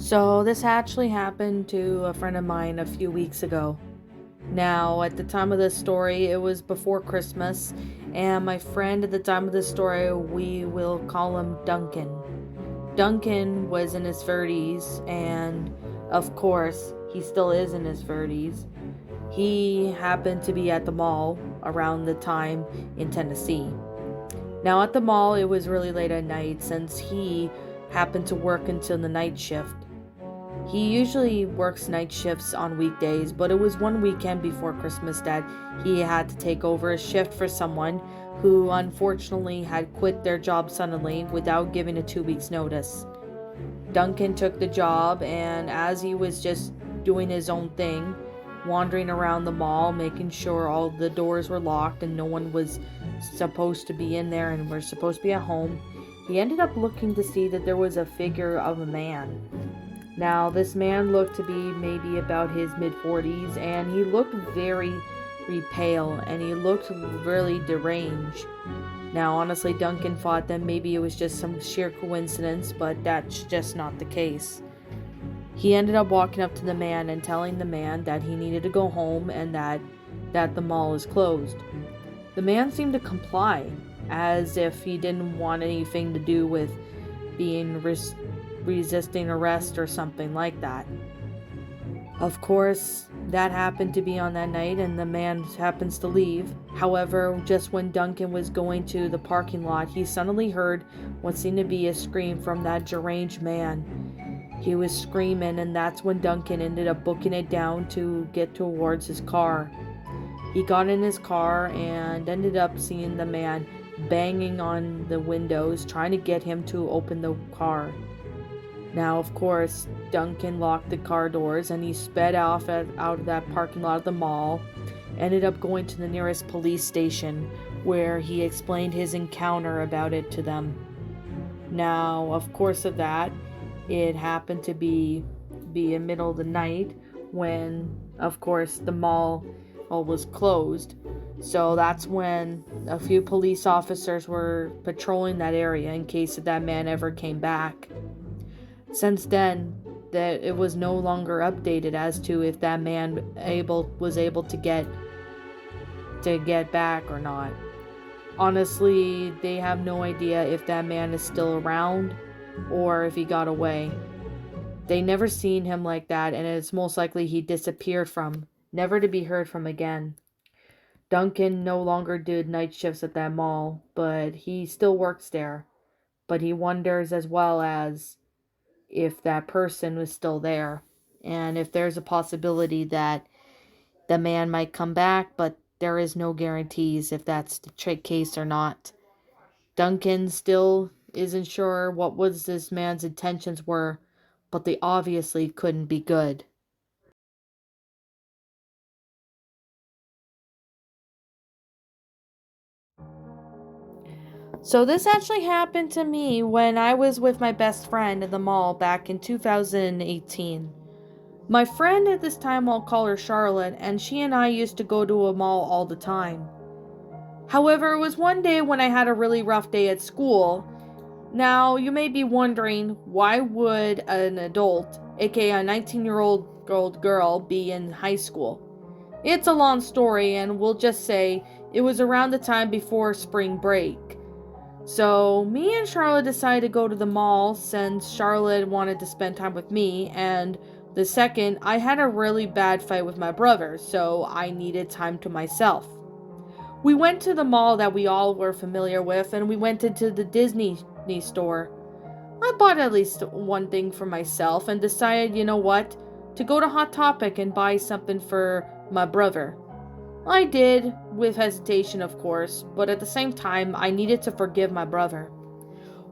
So, this actually happened to a friend of mine a few weeks ago. Now, at the time of this story, it was before Christmas, and my friend at the time of this story, we will call him Duncan. Duncan was in his 30s, and of course, he still is in his 30s. He happened to be at the mall around the time in Tennessee. Now, at the mall, it was really late at night since he happened to work until the night shift. He usually works night shifts on weekdays, but it was one weekend before Christmas that he had to take over a shift for someone who unfortunately had quit their job suddenly without giving a 2 weeks notice. Duncan took the job, and as he was just doing his own thing, wandering around the mall, making sure all the doors were locked and no one was supposed to be in there and were supposed to be at home, he ended up looking to see that there was a figure of a man. Now, this man looked to be maybe about his mid-40s, and he looked very pale, and he looked really deranged. Now, honestly, Duncan thought that maybe it was just some sheer coincidence, but that's just not the case. He ended up walking up to the man and telling the man that he needed to go home and that the mall is closed. The man seemed to comply, as if he didn't want anything to do with being resisting arrest or something like that. Of course, that happened to be on that night and the man happens to leave. However, just when Duncan was going to the parking lot, he suddenly heard what seemed to be a scream from that deranged man. He was screaming, and that's when Duncan ended up booking it down to get towards his car. He got in his car and ended up seeing the man banging on the windows, trying to get him to open the car. Now, of course, Duncan locked the car doors and he sped off out of that parking lot of the mall, ended up going to the nearest police station where he explained his encounter about it to them. Now, of course of that, it happened to be in middle of the night when, of course, the mall was closed. So that's when a few police officers were patrolling that area in case that man ever came back. Since then, that it was no longer updated as to if that man was able to get back or not. Honestly, they have no idea if that man is still around or if he got away. They never seen him like that, and it's most likely he disappeared from, never to be heard from again. Duncan no longer did night shifts at that mall, but he still works there. But he wonders as well as if that person was still there, and if there's a possibility that the man might come back, but there is no guarantees if that's the case or not. Duncan still isn't sure what was this man's intentions were, but they obviously couldn't be good. So this actually happened to me when I was with my best friend at the mall back in 2018. My friend at this time, I'll call her Charlotte, and she and I used to go to a mall all the time. However, it was one day when I had a really rough day at school. Now, you may be wondering, why would an adult, aka a 19-year-old girl, be in high school? It's a long story, and we'll just say it was around the time before spring break. So, me and Charlotte decided to go to the mall since Charlotte wanted to spend time with me, and the second, I had a really bad fight with my brother, so I needed time to myself. We went to the mall that we all were familiar with, and we went into the Disney store. I bought at least one thing for myself and decided, you know what, to go to Hot Topic and buy something for my brother. I did, with hesitation of course, but at the same time, I needed to forgive my brother.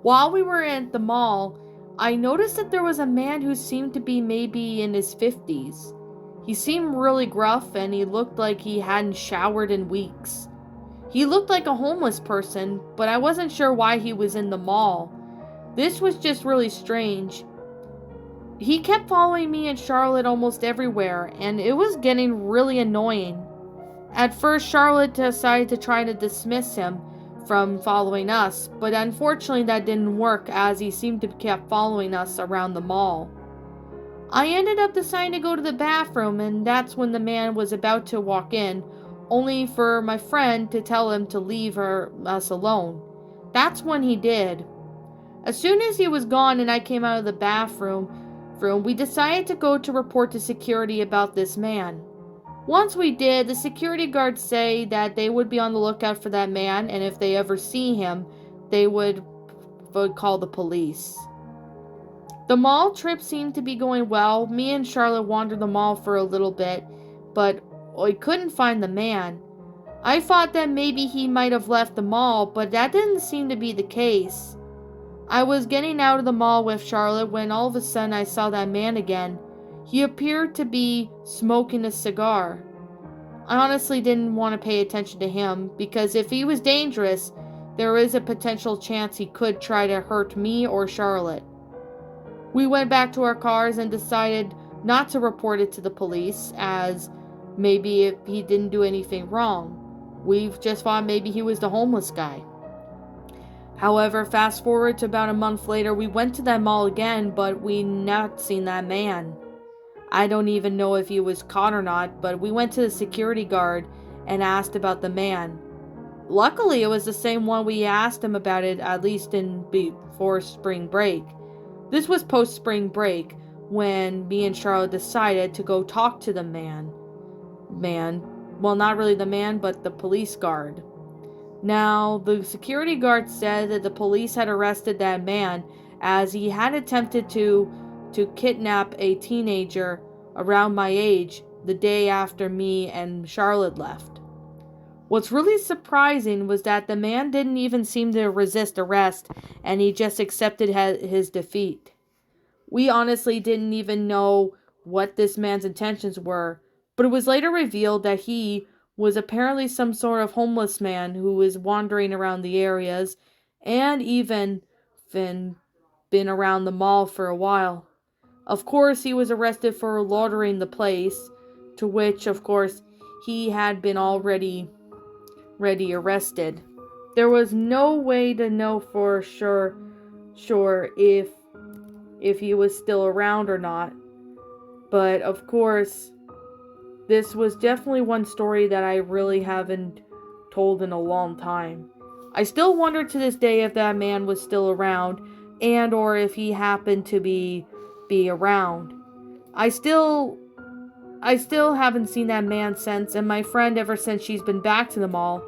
While we were at the mall, I noticed that there was a man who seemed to be maybe in his 50s. He seemed really gruff and he looked like he hadn't showered in weeks. He looked like a homeless person, but I wasn't sure why he was in the mall. This was just really strange. He kept following me and Charlotte almost everywhere, and it was getting really annoying. At first, Charlotte decided to try to dismiss him from following us, but unfortunately that didn't work as he seemed to keep following us around the mall. I ended up deciding to go to the bathroom, and that's when the man was about to walk in, only for my friend to tell him to leave us alone. That's when he did. As soon as he was gone and I came out of the bathroom, we decided to go to report to security about this man. Once we did, the security guards say that they would be on the lookout for that man, and if they ever see him, they would call the police. The mall trip seemed to be going well. Me and Charlotte wandered the mall for a little bit, but we couldn't find the man. I thought that maybe he might have left the mall, but that didn't seem to be the case. I was getting out of the mall with Charlotte when all of a sudden I saw that man again. He appeared to be smoking a cigar. I honestly didn't want to pay attention to him because if he was dangerous, there is a potential chance he could try to hurt me or Charlotte. We went back to our cars and decided not to report it to the police, as maybe if he didn't do anything wrong. We just thought maybe he was the homeless guy. However, fast forward to about a month later, we went to that mall again, but we not seen that man. I don't even know if he was caught or not, but we went to the security guard and asked about the man. Luckily, it was the same one we asked him about it, at least before spring break. This was post spring break when me and Charlotte decided to go talk to the man. Well, not really the man, but the police guard. Now, the security guard said that the police had arrested that man as he had attempted to kidnap a teenager around my age the day after me and Charlotte left. What's really surprising was that the man didn't even seem to resist arrest, and he just accepted his defeat. We honestly didn't even know what this man's intentions were, but it was later revealed that he was apparently some sort of homeless man who was wandering around the areas and even been around the mall for a while. Of course, he was arrested for loitering the place, to which, of course, he had been already arrested. There was no way to know for sure if he was still around or not. But of course, this was definitely one story that I really haven't told in a long time. I still wonder to this day if that man was still around and or if he happened to be around. I still haven't seen that man since, and my friend, ever since she's been back to the mall,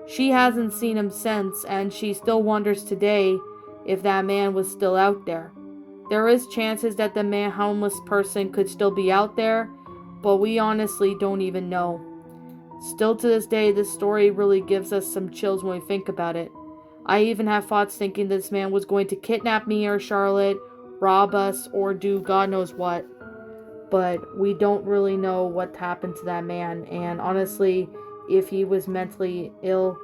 she hasn't seen him since, and she still wonders today if that man was still out there. There is chances that the homeless person could still be out there, but we honestly don't even know. Still to this day, this story really gives us some chills when we think about it. I even have thoughts thinking this man was going to kidnap me or Charlotte, rob us, or do God knows what. But we don't really know what happened to that man, and honestly, if he was mentally ill,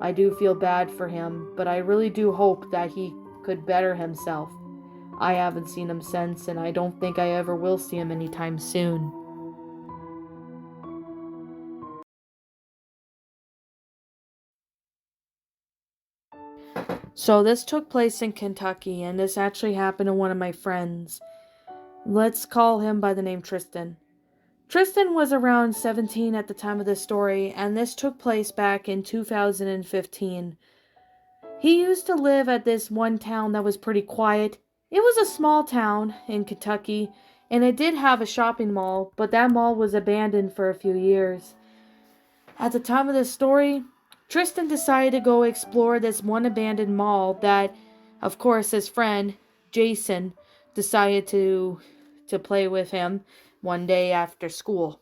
I do feel bad for him, but I really do hope that he could better himself. I haven't seen him since, and I don't think I ever will see him anytime soon. So this took place in Kentucky, and this actually happened to one of my friends. Let's call him by the name Tristan. Tristan was around 17 at the time of this story, and this took place back in 2015. He used to live at this one town that was pretty quiet. It was a small town in Kentucky, and it did have a shopping mall, but that mall was abandoned for a few years. At the time of this story, Tristan decided to go explore this one abandoned mall that, of course, his friend, Jason, decided to play with him one day after school.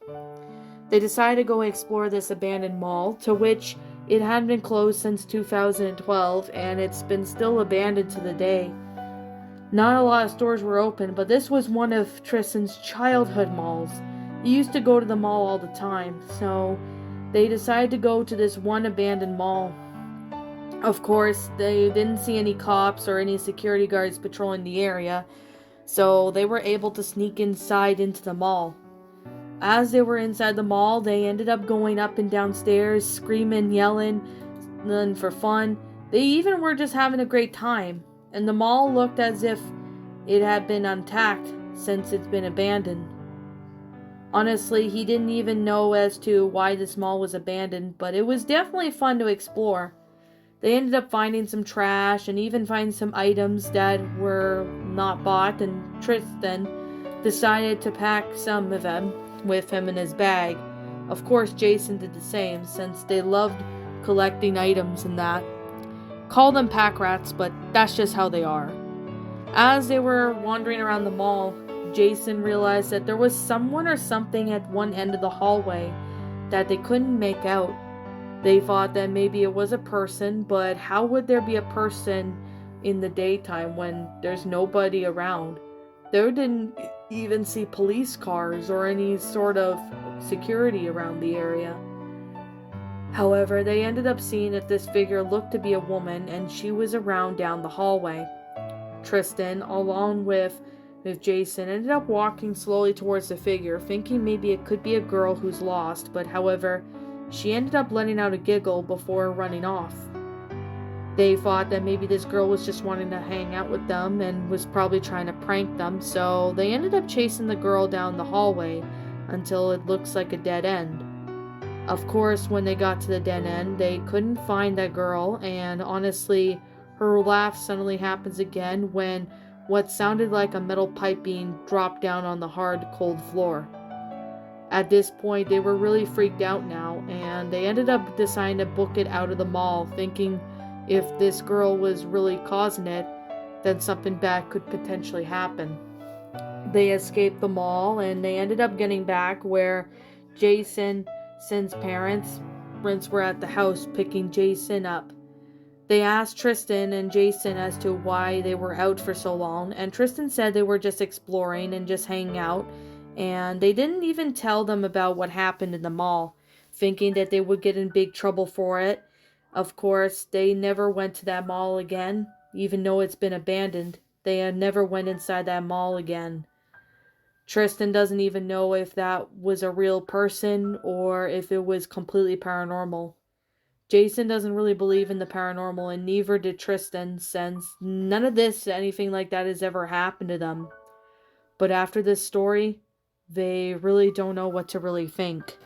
They decided to go explore this abandoned mall, to which it had been closed since 2012, and it's been still abandoned to the day. Not a lot of stores were open, but this was one of Tristan's childhood malls. He used to go to the mall all the time, so they decided to go to this one abandoned mall. Of course, they didn't see any cops or any security guards patrolling the area, so they were able to sneak inside into the mall. As they were inside the mall, they ended up going up and down stairs, screaming, yelling, and for fun. They even were just having a great time, and the mall looked as if it had been intact since it's been abandoned. Honestly, he didn't even know as to why this mall was abandoned, but it was definitely fun to explore. They ended up finding some trash and even finding some items that were not bought, and Tristan decided to pack some of them with him in his bag. Of course, Jason did the same since they loved collecting items and that. Call them pack rats, but that's just how they are. As they were wandering around the mall, Jason realized that there was someone or something at one end of the hallway that they couldn't make out. They thought that maybe it was a person, but how would there be a person in the daytime when there's nobody around? They didn't even see police cars or any sort of security around the area. However, they ended up seeing that this figure looked to be a woman, and she was around down the hallway. Tristan, along with Jason, ended up walking slowly towards the figure, thinking maybe it could be a girl who's lost, but however, she ended up letting out a giggle before running off. They thought that maybe this girl was just wanting to hang out with them and was probably trying to prank them, so they ended up chasing the girl down the hallway until it looks like a dead end. Of course, when they got to the dead end, they couldn't find that girl, and honestly, her laugh suddenly happens again when what sounded like a metal pipe being dropped down on the hard, cold floor. At this point, they were really freaked out now, and they ended up deciding to book it out of the mall, thinking if this girl was really causing it, then something bad could potentially happen. They escaped the mall, and they ended up getting back where Jason's parents were at the house picking Jason up. They asked Tristan and Jason as to why they were out for so long, and Tristan said they were just exploring and just hanging out, and they didn't even tell them about what happened in the mall, thinking that they would get in big trouble for it. Of course, they never went to that mall again, even though it's been abandoned. They never went inside that mall again. Tristan doesn't even know if that was a real person or if it was completely paranormal. Jason doesn't really believe in the paranormal, and neither did Tristan, since none of anything like that has ever happened to them. But after this story, they really don't know what to really think.